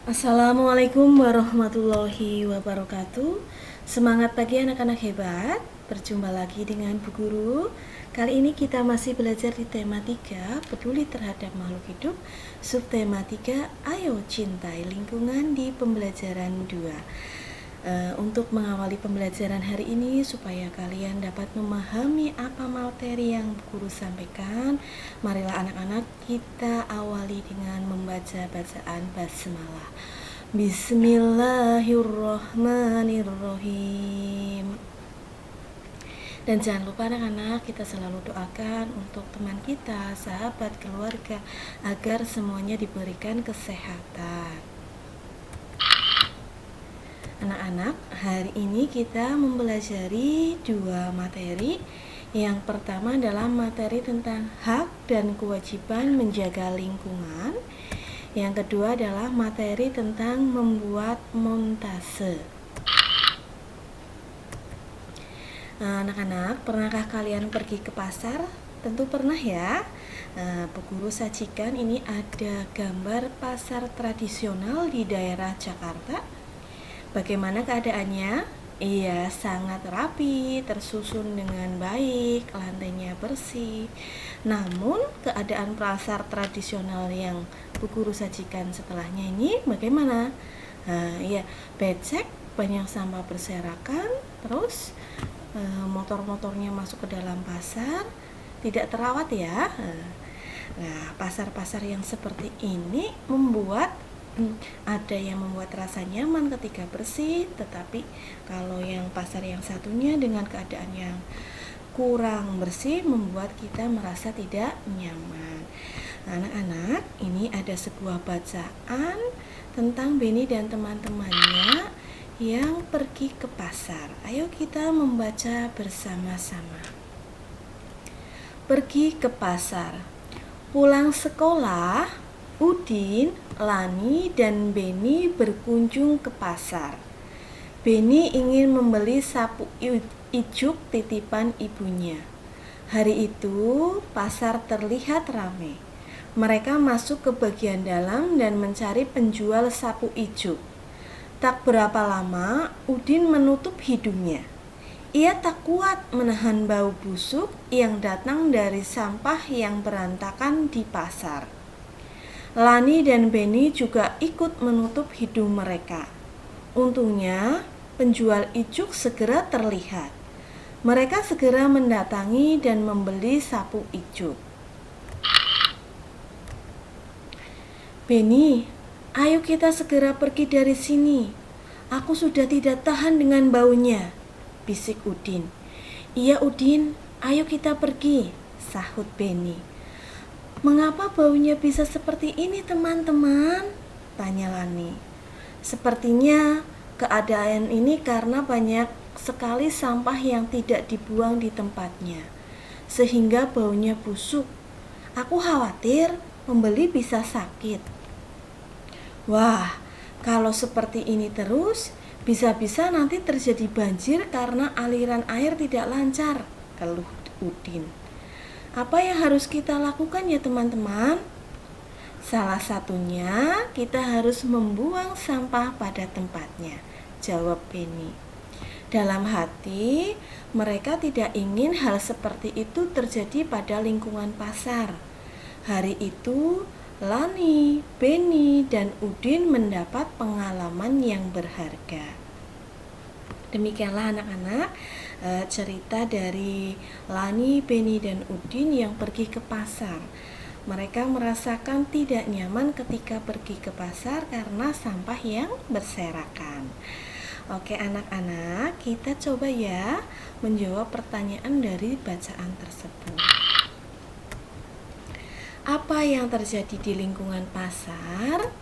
Assalamualaikum warahmatullahi wabarakatuh. Semangat pagi anak-anak hebat. Berjumpa lagi dengan Bu Guru. Kali ini kita masih belajar di tema 3, peduli terhadap makhluk hidup. Subtema 3, ayo cintai lingkungan di pembelajaran 2. Untuk mengawali pembelajaran hari ini supaya kalian dapat memahami apa materi yang Bu Guru sampaikan, marilah anak-anak kita awali dengan membaca bacaan basmalah. Bismillahirrahmanirrahim. Dan jangan lupa anak-anak, kita selalu doakan untuk teman kita, sahabat, keluarga, agar semuanya diberikan kesehatan. Anak-anak, hari ini kita mempelajari 2 materi. Yang pertama adalah materi tentang hak dan kewajiban menjaga lingkungan. Yang kedua adalah materi tentang membuat montase. Anak-anak, pernahkah kalian pergi ke pasar? Tentu pernah ya. Bu Guru sajikan ini ada gambar pasar tradisional di daerah Jakarta. Bagaimana keadaannya? Iya, sangat rapi, tersusun dengan baik, lantainya bersih. Namun, keadaan pasar tradisional yang Bu Guru sajikan setelahnya ini bagaimana? Iya, becek, banyak sampah berserakan, terus motor-motornya masuk ke dalam pasar, tidak terawat ya. Nah, pasar-pasar yang seperti ini ada yang membuat rasa nyaman ketika bersih, tetapi kalau yang pasar yang satunya dengan keadaan yang kurang bersih membuat kita merasa tidak nyaman. Anak-anak, ini ada sebuah bacaan tentang Beni dan teman-temannya yang pergi ke pasar. Ayo kita membaca bersama-sama. Pergi ke pasar. Pulang sekolah, Udin, Lani, dan Beni berkunjung ke pasar. Beni ingin membeli sapu ijuk titipan ibunya. Hari itu, pasar terlihat ramai. Mereka masuk ke bagian dalam dan mencari penjual sapu ijuk. Tak berapa lama, Udin menutup hidungnya. Ia tak kuat menahan bau busuk yang datang dari sampah yang berantakan di pasar. Lani dan Beni juga ikut menutup hidung mereka. Untungnya, penjual ijuk segera terlihat. Mereka segera mendatangi dan membeli sapu ijuk. Beni, ayo kita segera pergi dari sini. Aku sudah tidak tahan dengan baunya, bisik Udin. Iya Udin, ayo kita pergi, sahut Beni. Mengapa baunya bisa seperti ini teman-teman? Tanya Lani. Sepertinya keadaan ini karena banyak sekali sampah yang tidak dibuang di tempatnya, sehingga baunya busuk. Aku khawatir pembeli bisa sakit. Wah, kalau seperti ini terus, bisa-bisa nanti terjadi banjir karena aliran air tidak lancar, keluh Udin. Apa yang harus kita lakukan ya teman-teman? Salah satunya kita harus membuang sampah pada tempatnya, jawab Beni. Dalam hati, mereka tidak ingin hal seperti itu terjadi pada lingkungan pasar. Hari itu, Lani, Beni, dan Udin mendapat pengalaman yang berharga. Demikianlah anak-anak cerita dari Lani, Beni, dan Udin yang pergi ke pasar. Mereka merasakan tidak nyaman ketika pergi ke pasar karena sampah yang berserakan. Oke anak-anak, kita coba ya menjawab pertanyaan dari bacaan tersebut. Apa yang terjadi di lingkungan pasar?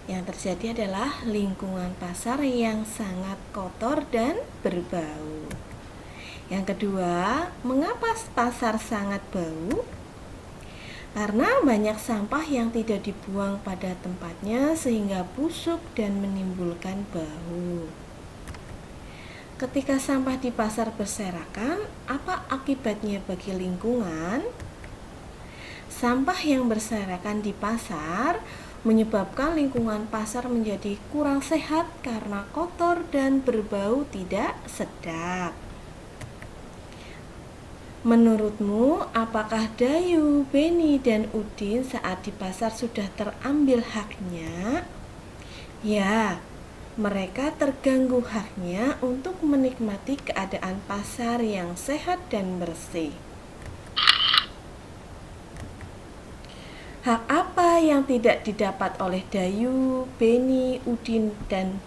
Yang terjadi adalah lingkungan pasar yang sangat kotor dan berbau. Yang kedua, mengapa pasar sangat bau? Karena banyak sampah yang tidak dibuang pada tempatnya sehingga busuk dan menimbulkan bau. Ketika sampah di pasar berserakan, apa akibatnya bagi lingkungan? Sampah yang berserakan di pasar menyebabkan lingkungan pasar menjadi kurang sehat karena kotor dan berbau tidak sedap. Menurutmu, apakah Dayu, Beni, dan Udin saat di pasar sudah terambil haknya? Ya, mereka terganggu haknya untuk menikmati keadaan pasar yang sehat dan bersih. Hak apa yang tidak didapat oleh Dayu, Beni, Udin, dan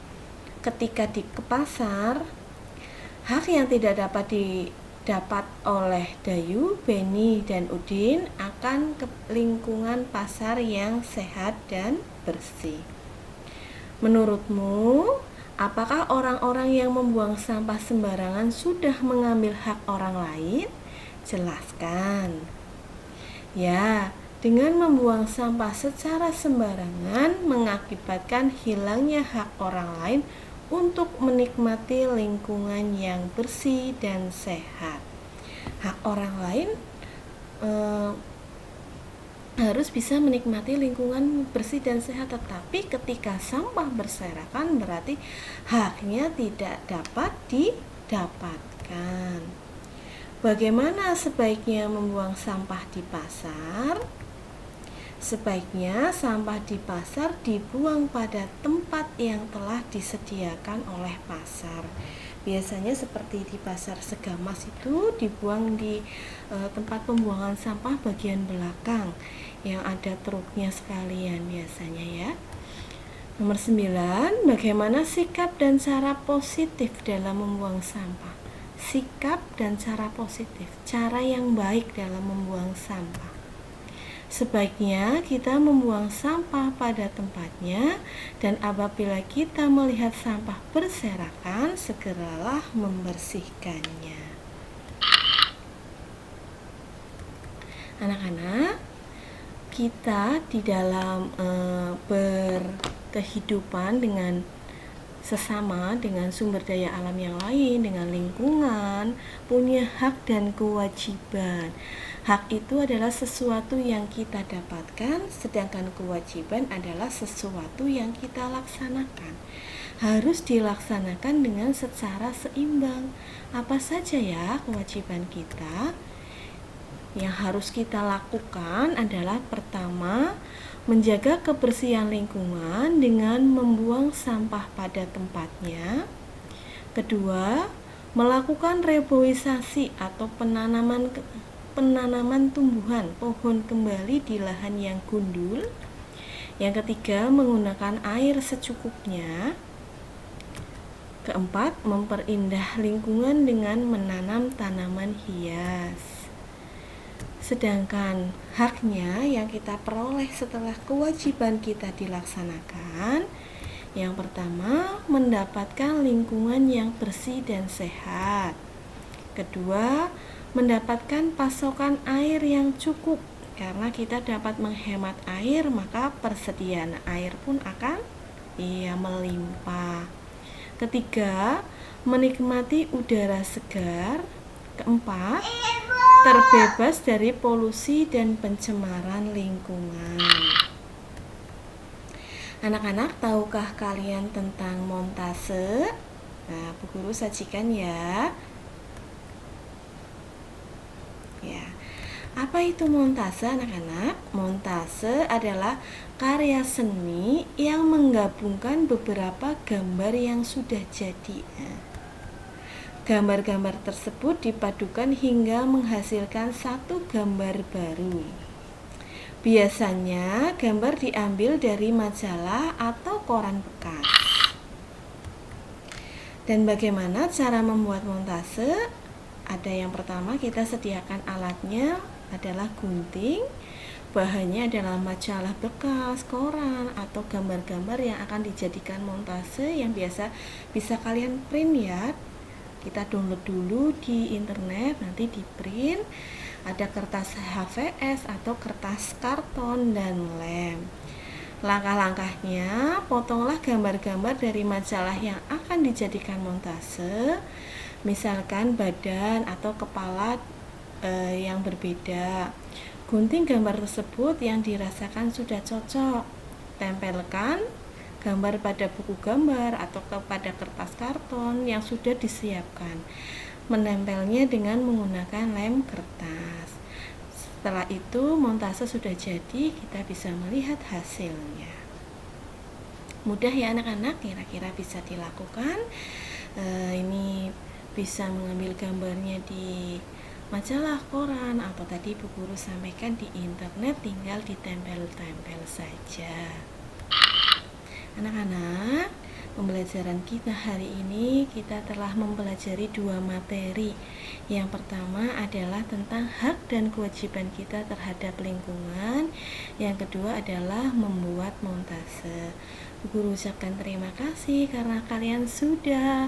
ketika ke pasar? Hak yang tidak dapat didapat oleh Dayu, Beni, dan Udin akan ke lingkungan pasar yang sehat dan bersih. Menurutmu, apakah orang-orang yang membuang sampah sembarangan sudah mengambil hak orang lain? Jelaskan. Ya, dengan membuang sampah secara sembarangan mengakibatkan hilangnya hak orang lain untuk menikmati lingkungan yang bersih dan sehat. Hak orang lain harus bisa menikmati lingkungan bersih dan sehat, tetapi ketika sampah berserakan berarti haknya tidak dapat didapatkan. Bagaimana sebaiknya membuang sampah di pasar? Sebaiknya sampah di pasar dibuang pada tempat yang telah disediakan oleh pasar. Biasanya seperti di pasar Segamas itu dibuang di tempat pembuangan sampah bagian belakang yang ada truknya sekalian biasanya ya. Nomor 9, bagaimana sikap dan cara positif dalam membuang sampah? Sikap dan cara positif, cara yang baik dalam membuang sampah. Sebaiknya kita membuang sampah pada tempatnya, dan apabila kita melihat sampah berserakan, segeralah membersihkannya. Anak-anak, kita di dalam berkehidupan dengan sesama, dengan sumber daya alam yang lain, dengan lingkungan, punya hak dan kewajiban. Hak itu adalah sesuatu yang kita dapatkan, sedangkan kewajiban adalah sesuatu yang kita laksanakan. Harus dilaksanakan dengan secara seimbang. Apa saja ya kewajiban kita? Yang harus kita lakukan adalah pertama, menjaga kebersihan lingkungan dengan membuang sampah pada tempatnya. Kedua, melakukan reboisasi atau penanaman tumbuhan pohon kembali di lahan yang gundul. Yang ketiga, menggunakan air secukupnya. Keempat, memperindah lingkungan dengan menanam tanaman hias. Sedangkan haknya yang kita peroleh setelah kewajiban kita dilaksanakan, yang pertama, mendapatkan lingkungan yang bersih dan sehat. Kedua, mendapatkan pasokan air yang cukup. Karena kita dapat menghemat air, maka persediaan air pun akan melimpah. Ketiga, menikmati udara segar. Keempat, terbebas dari polusi dan pencemaran lingkungan. Anak-anak, tahukah kalian tentang montase? Nah, Bu Guru sajikan ya. Ya, apa itu montase anak-anak? Montase adalah karya seni yang menggabungkan beberapa gambar yang sudah jadi. Gambar-gambar tersebut dipadukan hingga menghasilkan satu gambar baru. Biasanya gambar diambil dari majalah atau koran bekas. Dan bagaimana cara membuat montase? Ada yang pertama, kita sediakan alatnya adalah gunting. Bahannya adalah majalah bekas, koran, atau gambar-gambar yang akan dijadikan montase yang biasa bisa kalian print ya. Kita download dulu di internet, nanti di print. Ada kertas HVS atau kertas karton dan lem. Langkah-langkahnya, potonglah gambar-gambar dari majalah yang akan dijadikan montase. Misalkan badan atau kepala yang berbeda. Gunting gambar tersebut yang dirasakan sudah cocok. tempelkan gambar pada buku gambar atau pada kertas karton yang sudah disiapkan. Menempelnya dengan menggunakan lem kertas. Setelah itu montase sudah jadi, kita bisa melihat hasilnya. Mudah ya anak-anak, kira-kira bisa dilakukan. Ini bisa mengambil gambarnya di majalah, koran, atau tadi Bu Guru sampaikan di internet, tinggal ditempel-tempel saja. Anak-anak, pembelajaran kita hari ini kita telah mempelajari 2 materi. Yang pertama adalah tentang hak dan kewajiban kita terhadap lingkungan. Yang kedua adalah membuat montase. Guru ucapkan terima kasih karena kalian sudah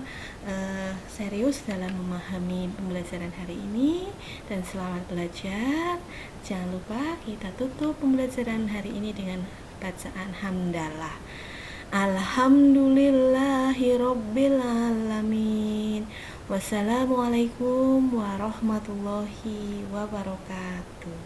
serius dalam memahami pembelajaran hari ini, dan selamat belajar. Jangan lupa kita tutup pembelajaran hari ini dengan bacaan hamdalah. Alhamdulillahirabbil alamin. Wassalamualaikum warahmatullahi wabarakatuh.